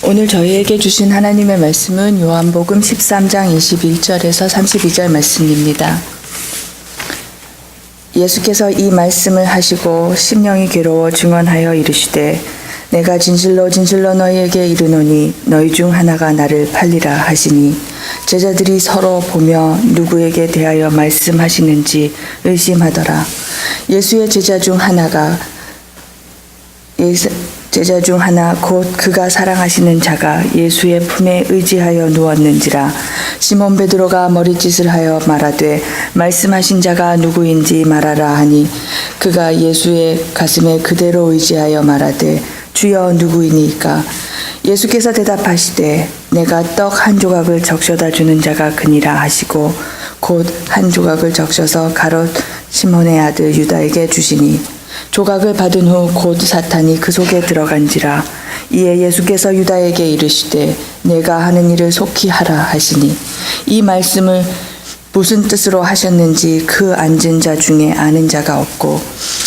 오늘 저희에게 주신 하나님의 말씀은 요한복음 13장 21절에서 32절 말씀입니다. 예수께서 이 말씀을 하시고 심령이 괴로워 증언하여 이르시되 내가 진실로 진실로 너희에게 이르노니 너희 중 하나가 나를 팔리라 하시니 제자들이 서로 보며 누구에게 대하여 말씀하시는지 의심하더라. 예수의 제자 중 하나 곧 그가 사랑하시는 자가 예수의 품에 의지하여 누웠는지라. 시몬 베드로가 머리짓을 하여 말하되 말씀하신 자가 누구인지 말하라 하니 그가 예수의 가슴에 그대로 의지하여 말하되 주여 누구이니까? 예수께서 대답하시되 내가 떡 한 조각을 적셔다 주는 자가 그니라 하시고 곧 한 조각을 적셔서 가롯 시몬의 아들 유다에게 주시니 조각을 받은 후 곧 사탄이 그 속에 들어간지라. 이에 예수께서 유다에게 이르시되 내가 하는 일을 속히 하라 하시니 이 말씀을 무슨 뜻으로 하셨는지 그 앉은 자 중에 아는 자가 없고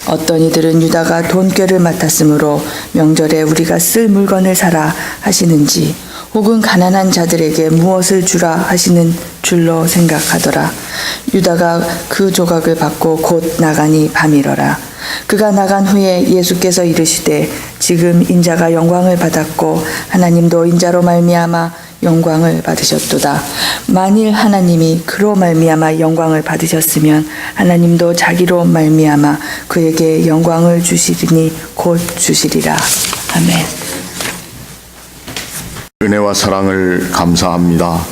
어떤 이들은 유다가 돈꾀를 맡았으므로 명절에 우리가 쓸 물건을 사라 하시는지 혹은 가난한 자들에게 무엇을 주라 하시는 줄로 생각하더라. 유다가 그 조각을 받고 곧 나가니 밤이러라. 그가 나간 후에 예수께서 이르시되 지금 인자가 영광을 받았고 하나님도 인자로 말미암아 영광을 받으셨도다. 만일 하나님이 그로 말미암아 영광을 받으셨으면 하나님도 자기로 말미암아 그에게 영광을 주시리니 곧 주시리라. 아멘. 은혜와 사랑을 감사합니다.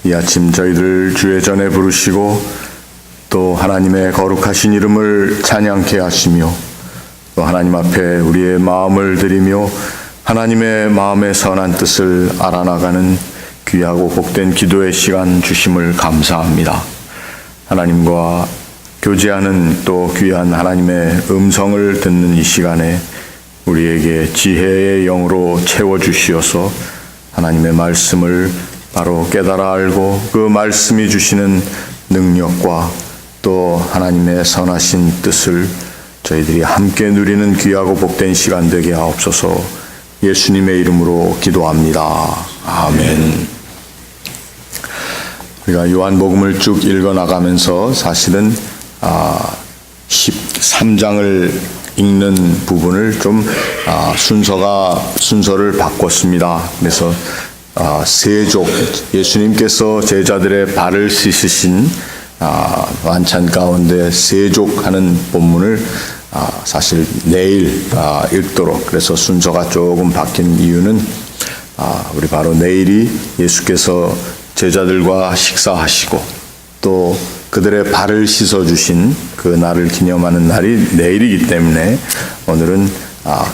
이 아침 저희들 주의 전에 부르시고 또 하나님의 거룩하신 이름을 찬양케 하시며 또 하나님 앞에 우리의 마음을 드리며 하나님의 마음의 선한 뜻을 알아나가는 귀하고 복된 기도의 시간 주심을 감사합니다. 하나님과 교제하는 또 귀한 하나님의 음성을 듣는 이 시간에 우리에게 지혜의 영으로 채워주시어서 하나님의 말씀을 바로 깨달아 알고 그 말씀이 주시는 능력과 또 하나님의 선하신 뜻을 저희들이 함께 누리는 귀하고 복된 시간 되게 하옵소서. 예수님의 이름으로 기도합니다. 아멘. 우리가 요한복음을 쭉 읽어나가면서 사실은 13장을 읽는 부분을 좀 순서를 바꿨습니다. 그래서 세족, 예수님께서 제자들의 발을 씻으신 만찬 가운데 세족하는 본문을 사실 내일 읽도록, 그래서 순서가 조금 바뀐 이유는 우리 바로 내일이 예수께서 제자들과 식사하시고 또 그들의 발을 씻어주신 그 날을 기념하는 날이 내일이기 때문에 오늘은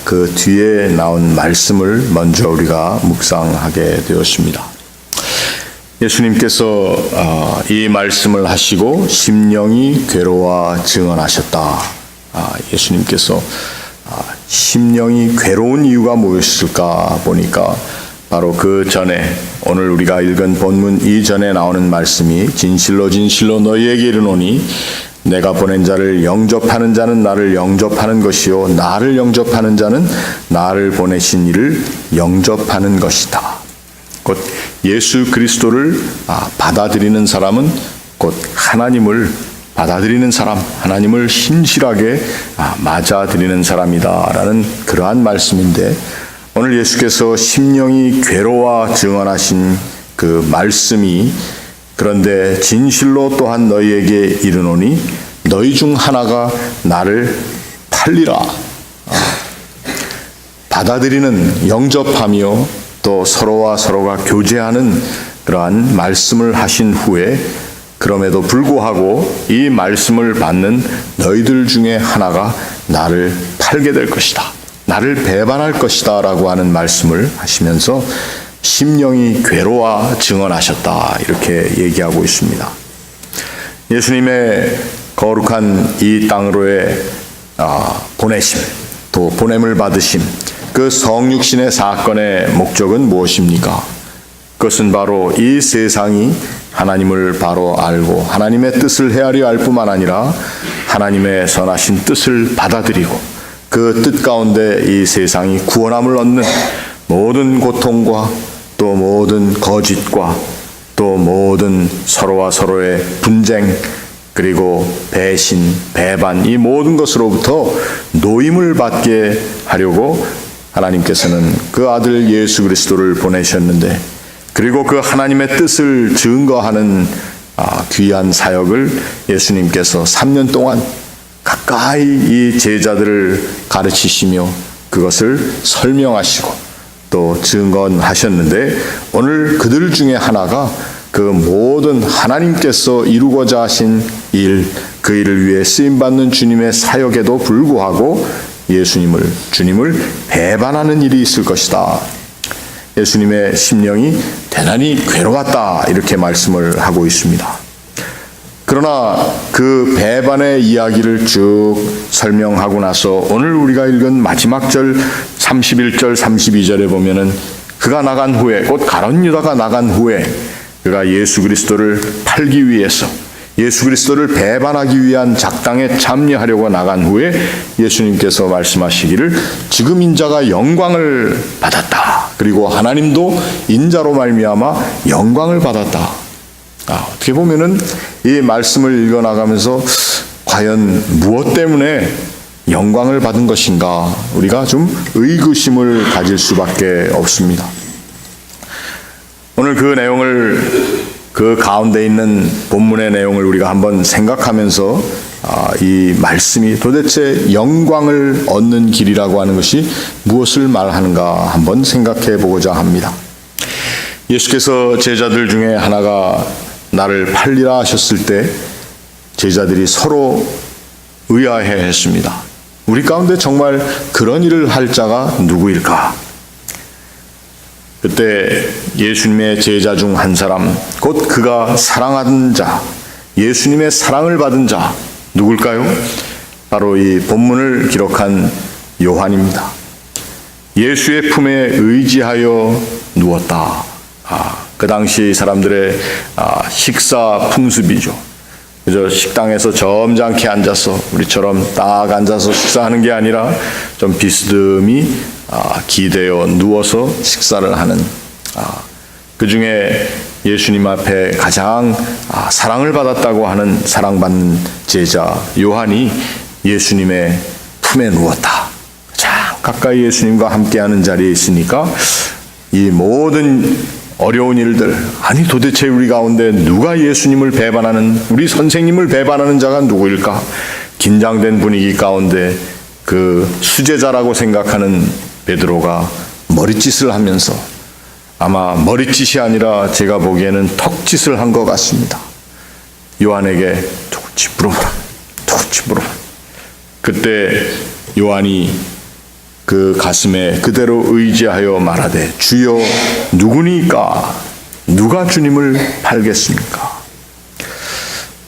그 뒤에 나온 말씀을 먼저 우리가 묵상하게 되었습니다. 예수님께서 이 말씀을 하시고 심령이 괴로워 증언하셨다. 예수님께서 심령이 괴로운 이유가 무엇일까 보니까 바로 그 전에 오늘 우리가 읽은 본문 이전에 나오는 말씀이 진실로 진실로 너희에게 이르노니 내가 보낸 자를 영접하는 자는 나를 영접하는 것이요 나를 영접하는 자는 나를 보내신 이를 영접하는 것이다. 곧 예수 그리스도를 받아들이는 사람은 곧 하나님을 받아들이는 사람, 하나님을 신실하게 맞아들이는 사람이다라는 그러한 말씀인데, 오늘 예수께서 심령이 괴로워 증언하신 그 말씀이 그런데 진실로 또한 너희에게 이르노니 너희 중 하나가 나를 팔리라. 받아들이는, 영접하며 또 서로와 서로가 교제하는 그러한 말씀을 하신 후에 그럼에도 불구하고 이 말씀을 받는 너희들 중에 하나가 나를 팔게 될 것이다. 나를 배반할 것이다 라고 하는 말씀을 하시면서 심령이 괴로워 증언하셨다 이렇게 얘기하고 있습니다. 예수님의 거룩한 이 땅으로의 보내심, 또 보냄을 받으심, 그 성육신의 사건의 목적은 무엇입니까? 그것은 바로 이 세상이 하나님을 바로 알고 하나님의 뜻을 헤아려 알 뿐만 아니라 하나님의 선하신 뜻을 받아들이고 그 뜻 가운데 이 세상이 구원함을 얻는 모든 고통과 또 모든 거짓과 또 모든 서로와 서로의 분쟁 그리고 배신, 배반 이 모든 것으로부터 노임을 받게 하려고 하나님께서는 그 아들 예수 그리스도를 보내셨는데 그리고 그 하나님의 뜻을 증거하는 귀한 사역을 예수님께서 3년 동안 가까이 이 제자들을 가르치시며 그것을 설명하시고 또 증언하셨는데 오늘 그들 중에 하나가 그 모든 하나님께서 이루고자 하신 일, 그 일을 위해 쓰임받는 주님의 사역에도 불구하고 주님을 배반하는 일이 있을 것이다. 예수님의 심령이 대단히 괴로웠다 이렇게 말씀을 하고 있습니다. 그러나 그 배반의 이야기를 쭉 설명하고 나서 오늘 우리가 읽은 마지막 절 31절 32절에 보면은 그가 나간 후에 곧 가룟 유다가 나간 후에 그가 예수 그리스도를 팔기 위해서 예수 그리스도를 배반하기 위한 작당에 참여하려고 나간 후에 예수님께서 말씀하시기를 지금 인자가 영광을 받았다. 그리고 하나님도 인자로 말미암아 영광을 받았다. 어떻게 보면은 이 말씀을 읽어나가면서 과연 무엇 때문에 영광을 받은 것인가 우리가 좀 의구심을 가질 수밖에 없습니다. 오늘 그 내용을 그 가운데 있는 본문의 내용을 우리가 한번 생각하면서 이 말씀이 도대체 영광을 얻는 길이라고 하는 것이 무엇을 말하는가 한번 생각해 보고자 합니다. 예수께서 제자들 중에 하나가 나를 팔리라 하셨을 때 제자들이 서로 의아해 했습니다. 우리 가운데 정말 그런 일을 할 자가 누구일까? 그때 예수님의 제자 중 한 사람, 곧 그가 사랑하는 자, 예수님의 사랑을 받은 자, 누굴까요? 바로 이 본문을 기록한 요한입니다. 예수의 품에 의지하여 누웠다. 그 당시 사람들의 식사 풍습이죠. 그저 식당에서 점잖게 앉아서 우리처럼 딱 앉아서 식사하는 게 아니라 좀 비스듬히 기대어 누워서 식사를 하는 그 중에 예수님 앞에 가장 사랑을 받았다고 하는 사랑받는 제자 요한이 예수님의 품에 누웠다. 가장 가까이 예수님과 함께하는 자리에 있으니까 이 모든 어려운 일들, 아니 도대체 우리 가운데 누가 예수님을 배반하는, 우리 선생님을 배반하는 자가 누구일까? 긴장된 분위기 가운데 그 수제자라고 생각하는 베드로가 머릿짓을 하면서, 아마 머릿짓이 아니라 제가 보기에는 턱짓을 한 것 같습니다. 요한에게 누구지 물어보라. 그때 요한이 그 가슴에 그대로 의지하여 말하되 주여 누구니까? 누가 주님을 팔겠습니까?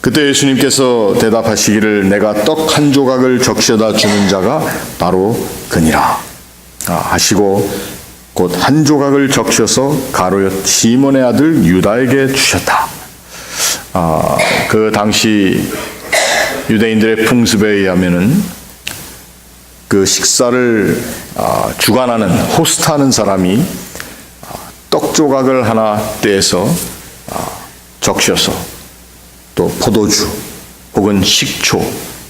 그때 예수님께서 대답하시기를 내가 떡 한 조각을 적셔다 주는 자가 바로 그니라 하시고 곧 한 조각을 적셔서 가룟 시몬의 아들 유다에게 주셨다. 그 당시 유대인들의 풍습에 의하면은 그 식사를 주관하는 호스트하는 사람이 떡 조각을 하나 떼서 적셔서 또 포도주 혹은 식초,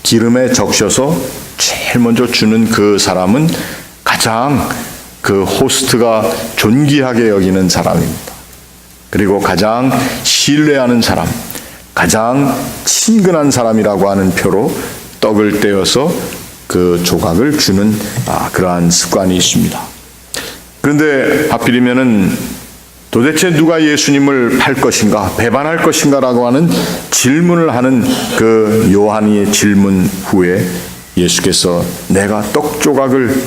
기름에 적셔서 제일 먼저 주는 그 사람은 가장 그 호스트가 존귀하게 여기는 사람입니다. 그리고 가장 신뢰하는 사람, 가장 친근한 사람이라고 하는 표로 떡을 떼어서 그 조각을 주는 그러한 습관이 있습니다. 그런데 하필이면은 도대체 누가 예수님을 팔 것인가, 배반할 것인가라고 하는 질문을 하는 그 요한의 질문 후에 예수께서 내가 떡 조각을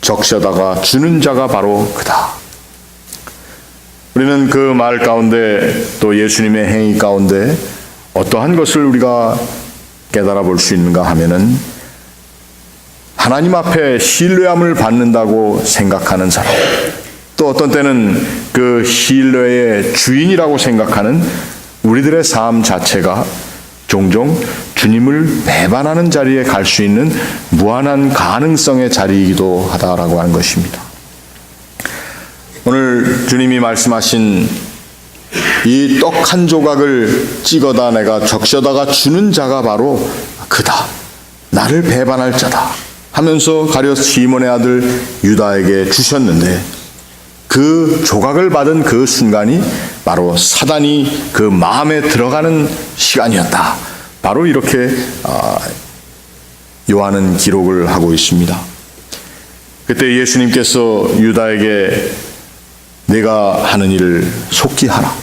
적셔다가 주는 자가 바로 그다. 우리는 그 말 가운데 또 예수님의 행위 가운데 어떠한 것을 우리가 깨달아 볼 수 있는가 하면은 하나님 앞에 신뢰함을 받는다고 생각하는 사람, 또 어떤 때는 그 신뢰의 주인이라고 생각하는 우리들의 삶 자체가 종종 주님을 배반하는 자리에 갈 수 있는 무한한 가능성의 자리이기도 하다라고 하는 것입니다. 오늘 주님이 말씀하신 이 떡 한 조각을 찍어다 내가 적셔다가 주는 자가 바로 그다. 나를 배반할 자다. 하면서 가룟 시몬의 아들 유다에게 주셨는데 그 조각을 받은 그 순간이 바로 사단이 그 마음에 들어가는 시간이었다. 바로 이렇게 요한은 기록을 하고 있습니다. 그때 예수님께서 유다에게 내가 하는 일을 속히 하라.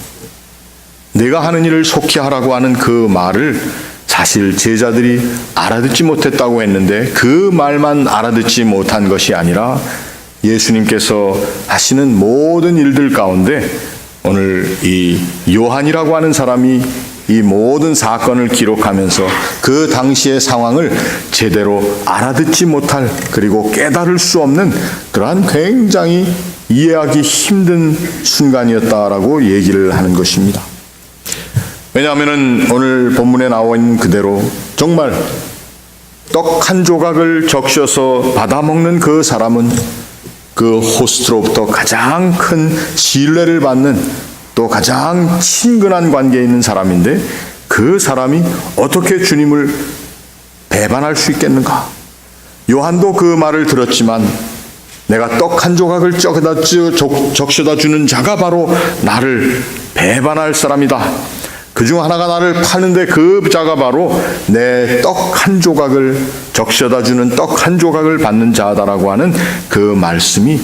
내가 하는 일을 속히 하라고 하는 그 말을 사실 제자들이 알아듣지 못했다고 했는데 그 말만 알아듣지 못한 것이 아니라 예수님께서 하시는 모든 일들 가운데 오늘 이 요한이라고 하는 사람이 이 모든 사건을 기록하면서 그 당시의 상황을 제대로 알아듣지 못할 그리고 깨달을 수 없는 그러한 굉장히 이해하기 힘든 순간이었다라고 얘기를 하는 것입니다. 왜냐하면 오늘 본문에 나와 있는 그대로 정말 떡 한 조각을 적셔서 받아먹는 그 사람은 그 호스트로부터 가장 큰 신뢰를 받는 또 가장 친근한 관계에 있는 사람인데 그 사람이 어떻게 주님을 배반할 수 있겠는가? 요한도 그 말을 들었지만 내가 떡 한 조각을 적셔다 주는 자가 바로 나를 배반할 사람이다. 그중 하나가 나를 파는데 그 자가 바로 내 떡 한 조각을 적셔다 주는 떡 한 조각을 받는 자다라고 하는 그 말씀이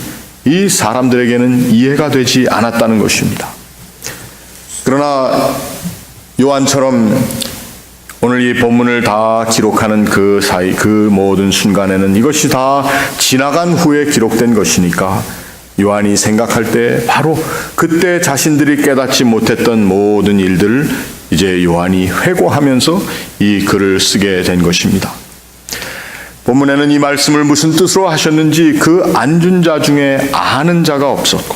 이 사람들에게는 이해가 되지 않았다는 것입니다. 그러나 요한처럼 오늘 이 본문을 다 기록하는 그 사이 그 모든 순간에는 이것이 다 지나간 후에 기록된 것이니까 요한이 생각할 때 바로 그때 자신들이 깨닫지 못했던 모든 일들을 이제 요한이 회고하면서 이 글을 쓰게 된 것입니다. 본문에는 이 말씀을 무슨 뜻으로 하셨는지 그 앉은 자 중에 아는 자가 없었고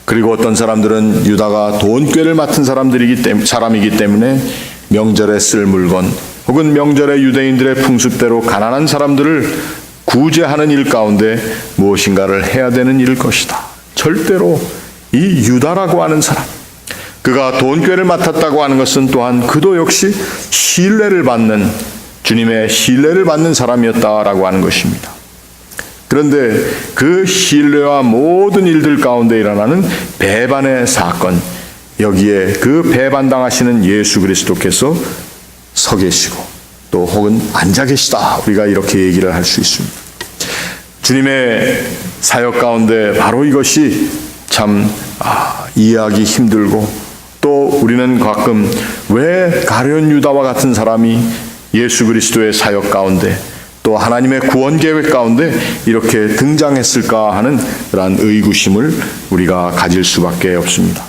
그리고 어떤 사람들은 유다가 돈꾀를 맡은 사람이기 때문에 명절에 쓸 물건 혹은 명절에 유대인들의 풍습대로 가난한 사람들을 구제하는 일 가운데 무엇인가를 해야 되는 일일 것이다. 절대로 이 유다라고 하는 사람, 그가 돈꾀를 맡았다고 하는 것은 또한 그도 역시 신뢰를 받는 주님의 신뢰를 받는 사람이었다라고 하는 것입니다. 그런데 그 신뢰와 모든 일들 가운데 일어나는 배반의 사건, 여기에 그 배반당하시는 예수 그리스도께서 서 계시고 또 혹은 앉아 계시다. 우리가 이렇게 얘기를 할 수 있습니다. 주님의 사역 가운데 바로 이것이 참 이해하기 힘들고 또 우리는 가끔 왜 가룟 유다와 같은 사람이 예수 그리스도의 사역 가운데 또 하나님의 구원 계획 가운데 이렇게 등장했을까 하는 그러한 의구심을 우리가 가질 수밖에 없습니다.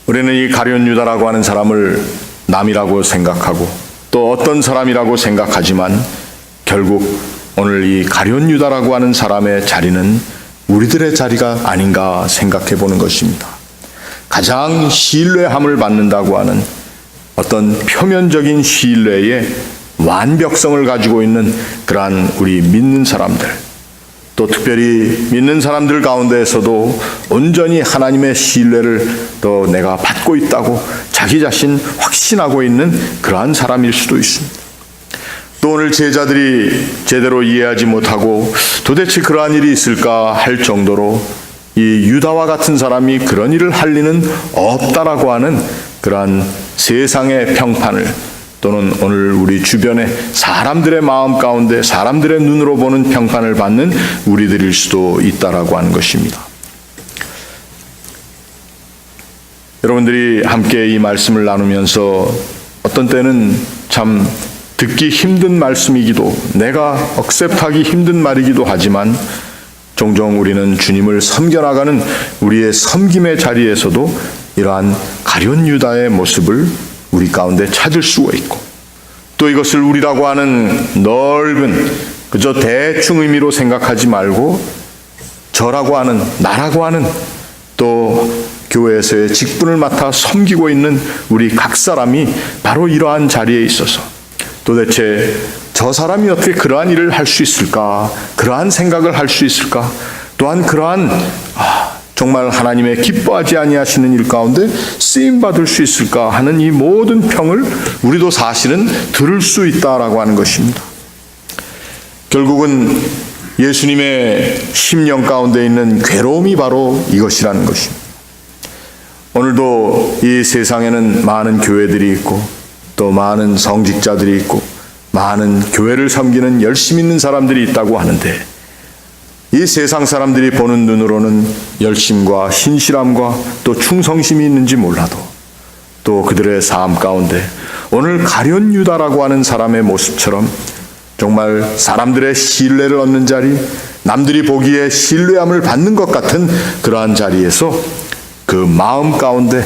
우리는 이 가룟 유다라고 하는 사람을 남이라고 생각하고 또 어떤 사람이라고 생각하지만 결국 오늘 이 가룟 유다라고 하는 사람의 자리는 우리들의 자리가 아닌가 생각해 보는 것입니다. 가장 신뢰함을 받는다고 하는 어떤 표면적인 신뢰의 완벽성을 가지고 있는 그러한 우리 믿는 사람들, 또 특별히 믿는 사람들 가운데에서도 온전히 하나님의 신뢰를 또 내가 받고 있다고 자기 자신 확신하고 있는 그러한 사람일 수도 있습니다. 또 오늘 제자들이 제대로 이해하지 못하고 도대체 그러한 일이 있을까 할 정도로 이 유다와 같은 사람이 그런 일을 할 리는 없다라고 하는 그러한 세상의 평판을 또는 오늘 우리 주변의 사람들의 마음 가운데 사람들의 눈으로 보는 평판을 받는 우리들일 수도 있다라고 하는 것입니다. 여러분들이 함께 이 말씀을 나누면서 어떤 때는 참 듣기 힘든 말씀이기도 내가 억셉트하기 힘든 말이기도 하지만 종종 우리는 주님을 섬겨나가는 우리의 섬김의 자리에서도 이러한 가룟 유다의 모습을 우리 가운데 찾을 수가 있고 또 이것을 우리라고 하는 넓은 그저 대충 의미로 생각하지 말고 저라고 하는 나라고 하는 또 교회에서의 직분을 맡아 섬기고 있는 우리 각 사람이 바로 이러한 자리에 있어서 도대체 저 사람이 어떻게 그러한 일을 할 수 있을까? 그러한 생각을 할 수 있을까? 또한 그러한 정말 하나님의 기뻐하지 아니하시는 일 가운데 쓰임 받을 수 있을까 하는 이 모든 평을 우리도 사실은 들을 수 있다라고 하는 것입니다. 결국은 예수님의 심령 가운데 있는 괴로움이 바로 이것이라는 것입니다. 오늘도 이 세상에는 많은 교회들이 있고 또 많은 성직자들이 있고 많은 교회를 섬기는 열심 있는 사람들이 있다고 하는데, 이 세상 사람들이 보는 눈으로는 열심과 신실함과 또 충성심이 있는지 몰라도 또 그들의 삶 가운데 오늘 가룟 유다라고 하는 사람의 모습처럼 정말 사람들의 신뢰를 얻는 자리, 남들이 보기에 신뢰함을 받는 것 같은 그러한 자리에서 그 마음 가운데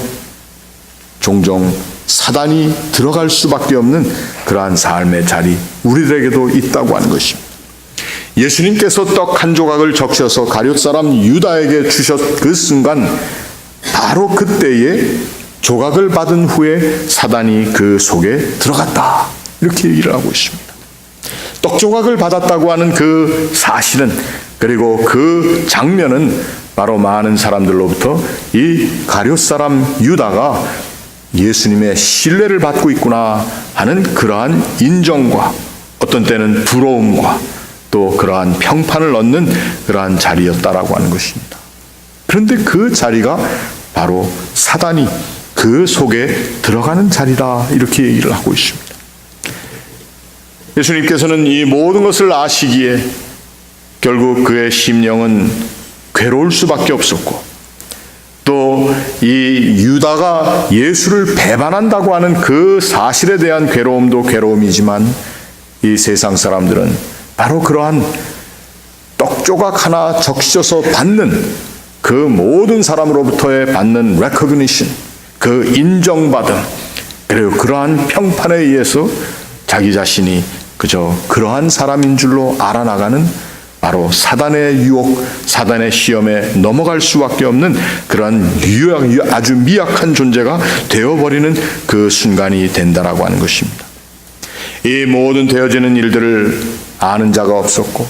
종종 사단이 들어갈 수밖에 없는 그러한 삶의 자리, 우리들에게도 있다고 하는 것입니다. 예수님께서 떡 한 조각을 적셔서 가룟 사람 유다에게 주셨 그 순간, 바로 그때에 조각을 받은 후에 사단이 그 속에 들어갔다, 이렇게 얘기를 하고 있습니다. 떡 조각을 받았다고 하는 그 사실은, 그리고 그 장면은 바로 많은 사람들로부터 이 가룟 사람 유다가 예수님의 신뢰를 받고 있구나 하는 그러한 인정과 어떤 때는 부러움과 또 그러한 평판을 얻는 그러한 자리였다라고 하는 것입니다. 그런데 그 자리가 바로 사단이 그 속에 들어가는 자리다, 이렇게 얘기를 하고 있습니다. 예수님께서는 이 모든 것을 아시기에 결국 그의 심령은 괴로울 수밖에 없었고, 또 이 유다가 예수를 배반한다고 하는 그 사실에 대한 괴로움도 괴로움이지만, 이 세상 사람들은 바로 그러한 떡 조각 하나 적셔서 받는 그 모든 사람으로부터의 받는 recognition, 그 인정받음, 그리고 그러한 평판에 의해서 자기 자신이 그저 그러한 사람인 줄로 알아나가는, 바로 사단의 유혹, 사단의 시험에 넘어갈 수밖에 없는 그러한 아주 미약한 존재가 되어버리는 그 순간이 된다라고 하는 것입니다. 이 모든 되어지는 일들을 아는 자가 없었고,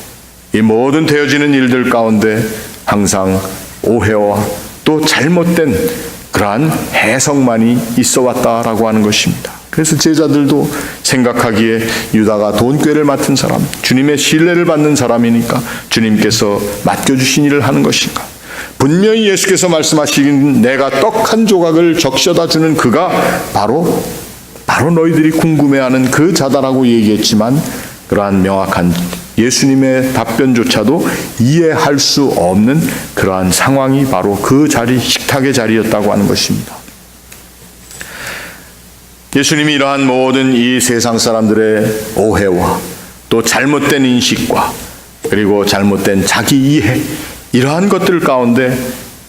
이 모든 되어지는 일들 가운데 항상 오해와 또 잘못된 그러한 해석만이 있어 왔다라고 하는 것입니다. 그래서 제자들도 생각하기에 유다가 돈꾀를 맡은 사람, 주님의 신뢰를 받는 사람이니까 주님께서 맡겨주신 일을 하는 것인가. 분명히 예수께서 말씀하시긴 내가 떡 한 조각을 적셔다 주는 그가 바로 너희들이 궁금해하는 그 자다라고 얘기했지만, 그러한 명확한 예수님의 답변조차도 이해할 수 없는 그러한 상황이 바로 그 자리, 식탁의 자리였다고 하는 것입니다. 예수님이 이러한 모든 이 세상 사람들의 오해와 또 잘못된 인식과 그리고 잘못된 자기 이해, 이러한 것들 가운데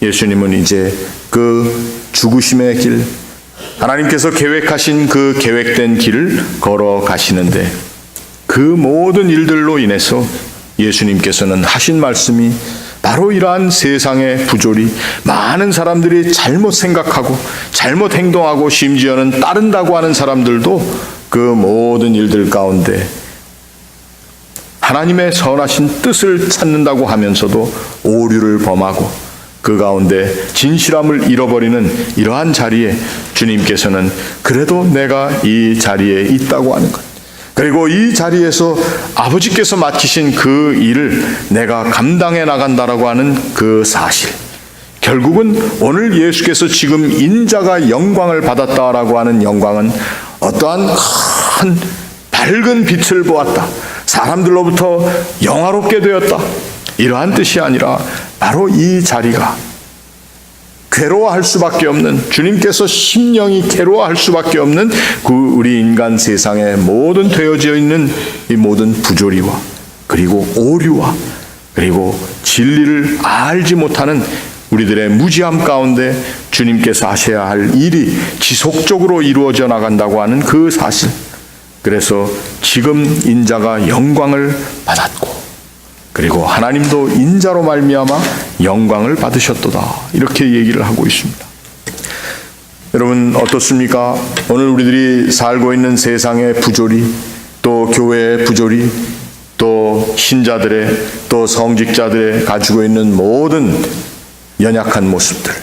예수님은 이제 그 죽으심의 길, 하나님께서 계획하신 그 계획된 길을 걸어가시는데, 그 모든 일들로 인해서 예수님께서는 하신 말씀이 바로 이러한 세상의 부조리, 많은 사람들이 잘못 생각하고 잘못 행동하고 심지어는 따른다고 하는 사람들도 그 모든 일들 가운데 하나님의 선하신 뜻을 찾는다고 하면서도 오류를 범하고 그 가운데 진실함을 잃어버리는 이러한 자리에 주님께서는 그래도 내가 이 자리에 있다고 하는 것, 그리고 이 자리에서 아버지께서 맡기신 그 일을 내가 감당해 나간다라고 하는 그 사실, 결국은 오늘 예수께서 지금 인자가 영광을 받았다라고 하는 영광은 어떠한 큰 밝은 빛을 보았다, 사람들로부터 영화롭게 되었다, 이러한 뜻이 아니라 바로 이 자리가 괴로워할 수밖에 없는, 주님께서 심령이 괴로워할 수밖에 없는 그 우리 인간 세상의 모든 되어져 있는 이 모든 부조리와 그리고 오류와 그리고 진리를 알지 못하는 우리들의 무지함 가운데 주님께서 하셔야 할 일이 지속적으로 이루어져 나간다고 하는 그 사실, 그래서 지금 인자가 영광을 받았고 그리고 하나님도 인자로 말미암아 영광을 받으셨도다, 이렇게 얘기를 하고 있습니다. 여러분 어떻습니까? 오늘 우리들이 살고 있는 세상의 부조리, 또 교회의 부조리, 또 또 신자들의 또 성직자들의 가지고 있는 모든 연약한 모습들,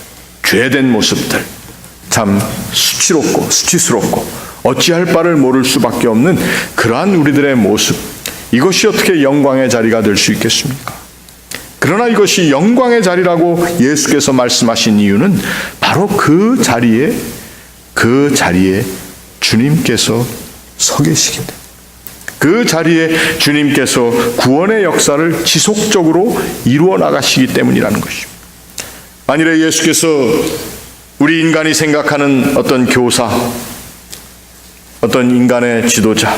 죄된 모습들, 참 수치스럽고 어찌할 바를 모를 수밖에 없는 그러한 우리들의 모습, 이것이 어떻게 영광의 자리가 될 수 있겠습니까? 그러나 이것이 영광의 자리라고 예수께서 말씀하신 이유는 바로 그 자리에 주님께서 서 계시기 때문에, 그 자리에 주님께서 구원의 역사를 지속적으로 이루어 나가시기 때문이라는 것입니다. 만일에 예수께서 우리 인간이 생각하는 어떤 교사, 어떤 인간의 지도자,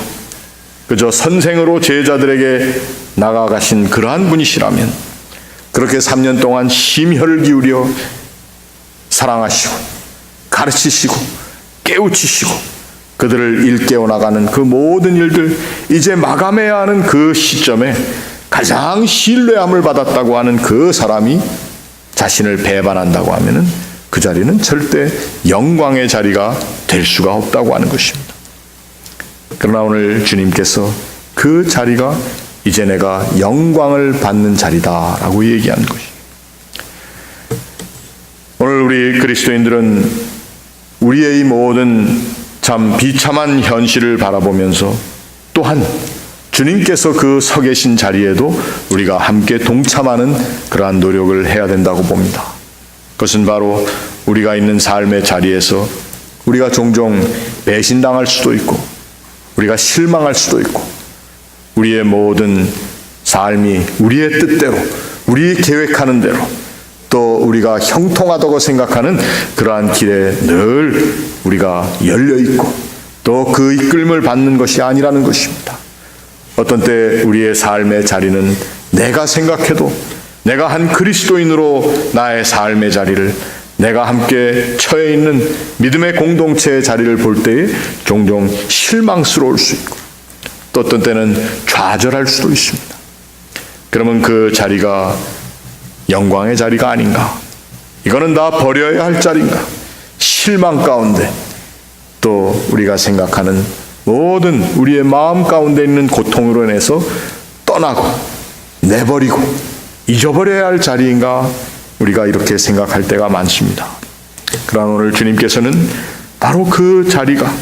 그저 선생으로 제자들에게 나아가신 그러한 분이시라면 그렇게 3년 동안 심혈을 기울여 사랑하시고 가르치시고 깨우치시고 그들을 일깨워 나가는 그 모든 일들, 이제 마감해야 하는 그 시점에 가장 신뢰함을 받았다고 하는 그 사람이 자신을 배반한다고 하면은 그 자리는 절대 영광의 자리가 될 수가 없다고 하는 것입니다. 그러나 오늘 주님께서 그 자리가 이제 내가 영광을 받는 자리다라고 얘기하는 것입니다. 오늘 우리 그리스도인들은 우리의 이 모든 참 비참한 현실을 바라보면서 또한 주님께서 그 서 계신 자리에도 우리가 함께 동참하는 그러한 노력을 해야 된다고 봅니다. 그것은 바로 우리가 있는 삶의 자리에서 우리가 종종 배신당할 수도 있고 우리가 실망할 수도 있고 우리의 모든 삶이 우리의 뜻대로, 우리 계획하는 대로, 또 우리가 형통하다고 생각하는 그러한 길에 늘 우리가 열려있고 또 그 이끌림을 받는 것이 아니라는 것입니다. 어떤 때 우리의 삶의 자리는 내가 생각해도 내가 한 그리스도인으로 나의 삶의 자리를, 내가 함께 처해 있는 믿음의 공동체의 자리를 볼 때에 종종 실망스러울 수 있고 또 어떤 때는 좌절할 수도 있습니다. 그러면 그 자리가 영광의 자리가 아닌가? 이거는 다 버려야 할 자리인가? 실망 가운데 또 우리가 생각하는 모든 우리의 마음 가운데 있는 고통으로 인해서 떠나고 내버리고 잊어버려야 할 자리인가? 우리가 이렇게 생각할 때가 많습니다. 그러나 오늘 주님께서는 바로 그 자리가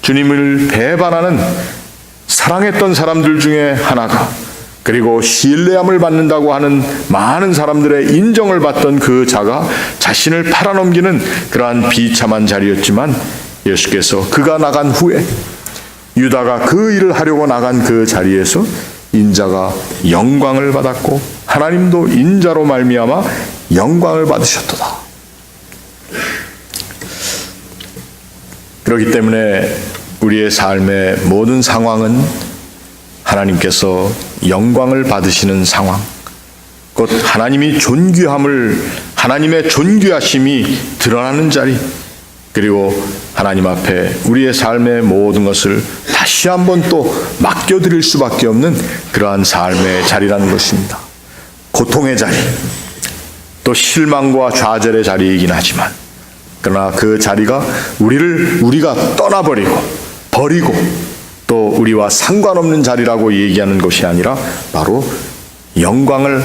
주님을 배반하는 사랑했던 사람들 중에 하나가, 그리고 신뢰함을 받는다고 하는 많은 사람들의 인정을 받던 그 자가 자신을 팔아넘기는 그러한 비참한 자리였지만, 예수께서 그가 나간 후에 유다가 그 일을 하려고 나간 그 자리에서 인자가 영광을 받았고 하나님도 인자로 말미암아 영광을 받으셨도다. 그렇기 때문에 우리의 삶의 모든 상황은 하나님께서 영광을 받으시는 상황, 곧 하나님이 하나님의 존귀하심이 드러나는 자리, 그리고 하나님 앞에 우리의 삶의 모든 것을 다시 한번 또 맡겨드릴 수밖에 없는 그러한 삶의 자리라는 것입니다. 고통의 자리, 또 실망과 좌절의 자리이긴 하지만, 그러나 그 자리가 우리가 떠나버리고 버리고 또 우리와 상관없는 자리라고 얘기하는 것이 아니라 바로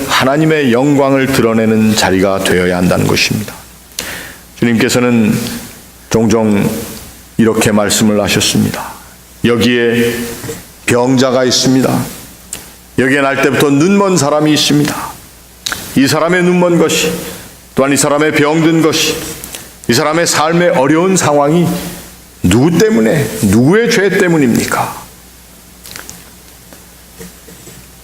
하나님의 영광을 드러내는 자리가 되어야 한다는 것입니다. 주님께서는 종종 이렇게 말씀을 하셨습니다. 여기에 병자가 있습니다. 여기에 날 때부터 눈먼 사람이 있습니다. 이 사람의 눈먼 것이, 또한 이 사람의 병든 것이, 이 사람의 삶의 어려운 상황이 누구 때문에, 누구의 죄 때문입니까?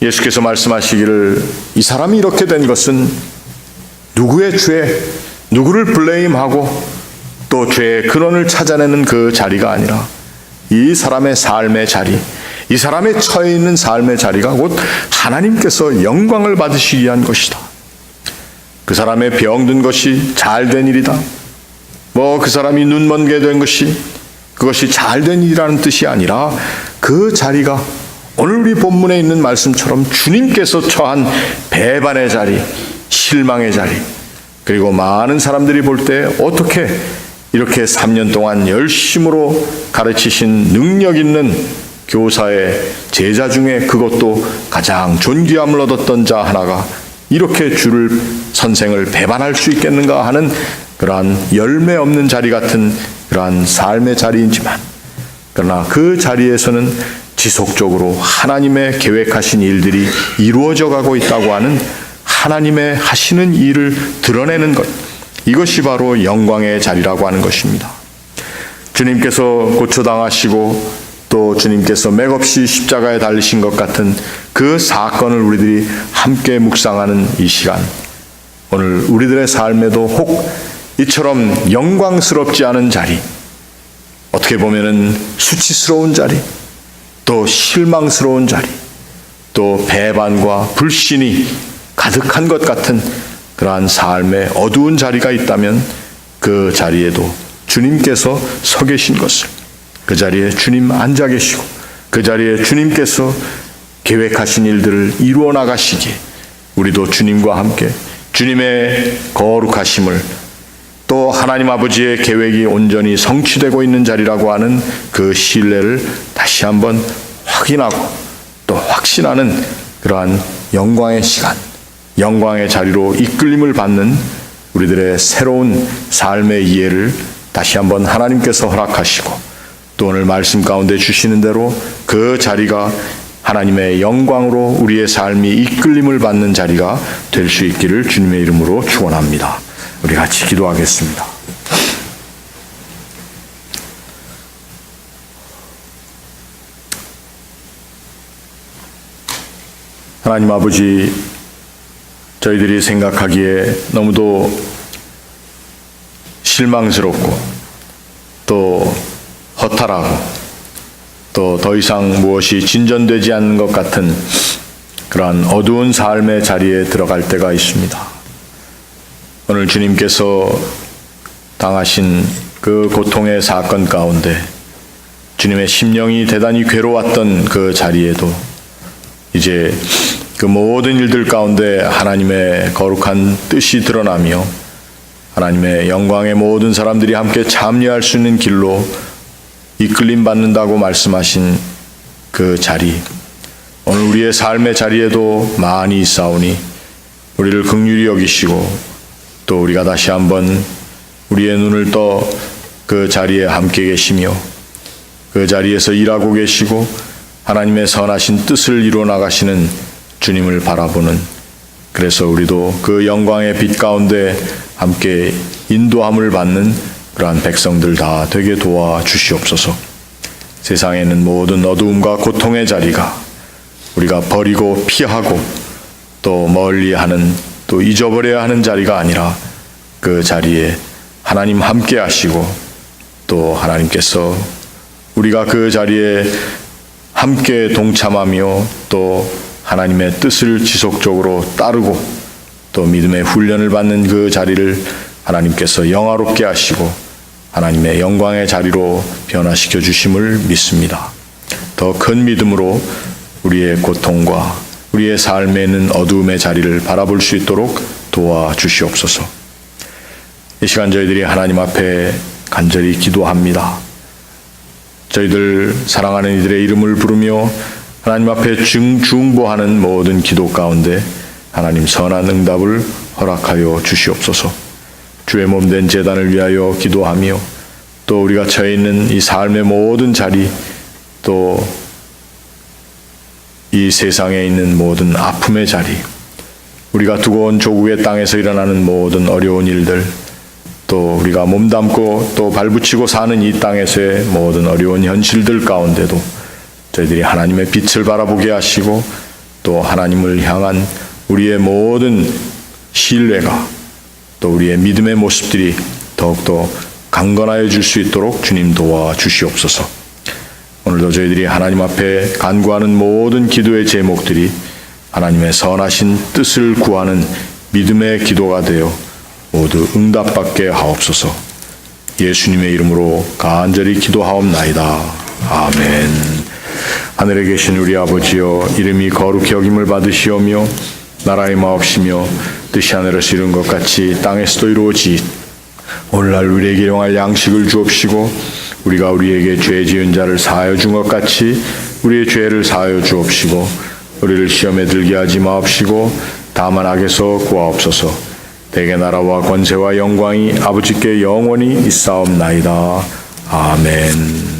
예수께서 말씀하시기를 이 사람이 이렇게 된 것은 누구의 죄, 누구를 블레임하고 또 죄의 근원을 찾아내는 그 자리가 아니라 이 사람의 삶의 자리, 이 사람의 처해 있는 삶의 자리가 곧 하나님께서 영광을 받으시기 위한 것이다. 그 사람의 병든 것이 잘된 일이다. 그 사람이 눈먼게 된 것이 그것이 잘된 일이라는 뜻이 아니라 그 자리가 오늘 우리 본문에 있는 말씀처럼 주님께서 처한 배반의 자리, 실망의 자리, 그리고 많은 사람들이 볼 때 어떻게 이렇게 3년 동안 열심으로 가르치신 능력 있는 교사의 제자 중에 그것도 가장 존귀함을 얻었던 자 하나가 이렇게 주를 선생을 배반할 수 있겠는가 하는 그러한 열매 없는 자리 같은 그러한 삶의 자리이지만, 그러나 그 자리에서는 지속적으로 하나님의 계획하신 일들이 이루어져 가고 있다고 하는 하나님의 하시는 일을 드러내는 것, 이것이 바로 영광의 자리라고 하는 것입니다. 주님께서 고초당하시고 또 주님께서 맥없이 십자가에 달리신 것 같은 그 사건을 우리들이 함께 묵상하는 이 시간, 오늘 우리들의 삶에도 혹 이처럼 영광스럽지 않은 자리, 어떻게 보면은 수치스러운 자리, 또 실망스러운 자리, 또 배반과 불신이 가득한 것 같은 그러한 삶의 어두운 자리가 있다면 그 자리에도 주님께서 서 계신 것을, 그 자리에 주님 앉아 계시고 그 자리에 주님께서 계획하신 일들을 이루어 나가시기에 우리도 주님과 함께 주님의 거룩하심을, 또 하나님 아버지의 계획이 온전히 성취되고 있는 자리라고 하는 그 신뢰를 다시 한번 확인하고 또 확신하는 그러한 영광의 시간, 영광의 자리로 이끌림을 받는 우리들의 새로운 삶의 이해를 다시 한번 하나님께서 허락하시고, 또 오늘 말씀 가운데 주시는 대로 그 자리가 하나님의 영광으로 우리의 삶이 이끌림을 받는 자리가 될 수 있기를 주님의 이름으로 축원합니다. 우리 같이 기도하겠습니다. 하나님 아버지, 저희들이 생각하기에 너무도 실망스럽고 또 허탈하고 또 더 이상 무엇이 진전되지 않는 것 같은 그러한 어두운 삶의 자리에 들어갈 때가 있습니다. 오늘 주님께서 당하신 그 고통의 사건 가운데 주님의 심령이 대단히 괴로웠던 그 자리에도 이제 그 모든 일들 가운데 하나님의 거룩한 뜻이 드러나며 하나님의 영광의 모든 사람들이 함께 참여할 수 있는 길로 이끌림 받는다고 말씀하신 그 자리, 오늘 우리의 삶의 자리에도 많이 있사오니 우리를 긍휼히 여기시고 또 우리가 다시 한번 우리의 눈을 떠 그 자리에 함께 계시며 그 자리에서 일하고 계시고 하나님의 선하신 뜻을 이루어 나가시는 주님을 바라보는, 그래서 우리도 그 영광의 빛 가운데 함께 인도함을 받는 그러한 백성들 다 되게 도와주시옵소서. 세상에 있는 모든 어두움과 고통의 자리가 우리가 버리고 피하고 또 멀리하는, 또 잊어버려야 하는 자리가 아니라 그 자리에 하나님 함께 하시고 또 하나님께서 우리가 그 자리에 함께 동참하며 또 하나님의 뜻을 지속적으로 따르고 또 믿음의 훈련을 받는 그 자리를 하나님께서 영화롭게 하시고 하나님의 영광의 자리로 변화시켜 주심을 믿습니다. 더 큰 믿음으로 우리의 고통과 우리의 삶에 있는 어두움의 자리를 바라볼 수 있도록 도와주시옵소서. 이 시간 저희들이 하나님 앞에 간절히 기도합니다. 저희들 사랑하는 이들의 이름을 부르며 하나님 앞에 중보하는 모든 기도 가운데 하나님 선한 응답을 허락하여 주시옵소서. 주의 몸된 제단을 위하여 기도하며 또 우리가 처해 있는 이 삶의 모든 자리, 또 이 세상에 있는 모든 아픔의 자리, 우리가 두고 온 조국의 땅에서 일어나는 모든 어려운 일들, 또 우리가 몸담고 또 발붙이고 사는 이 땅에서의 모든 어려운 현실들 가운데도 저희들이 하나님의 빛을 바라보게 하시고 또 하나님을 향한 우리의 모든 신뢰가 또 우리의 믿음의 모습들이 더욱더 강건하여 줄 수 있도록 주님 도와주시옵소서. 오늘도 저희들이 하나님 앞에 간구하는 모든 기도의 제목들이 하나님의 선하신 뜻을 구하는 믿음의 기도가 되어 모두 응답받게 하옵소서. 예수님의 이름으로 간절히 기도하옵나이다. 아멘. 하늘에 계신 우리 아버지여, 이름이 거룩히 여김을 받으시오며 나라의 마옵시며 뜻이 하늘에서 이룬 것 같이 땅에서도 이루어지이다. 오늘날 우리에게 일용할 양식을 주옵시고 우리가 우리에게 죄 지은 자를 사하여 준 것 같이 우리의 죄를 사하여 주옵시고 우리를 시험에 들게 하지 마옵시고 다만 악에서 구하옵소서. 대개 나라와 권세와 영광이 아버지께 영원히 있사옵나이다. 아멘.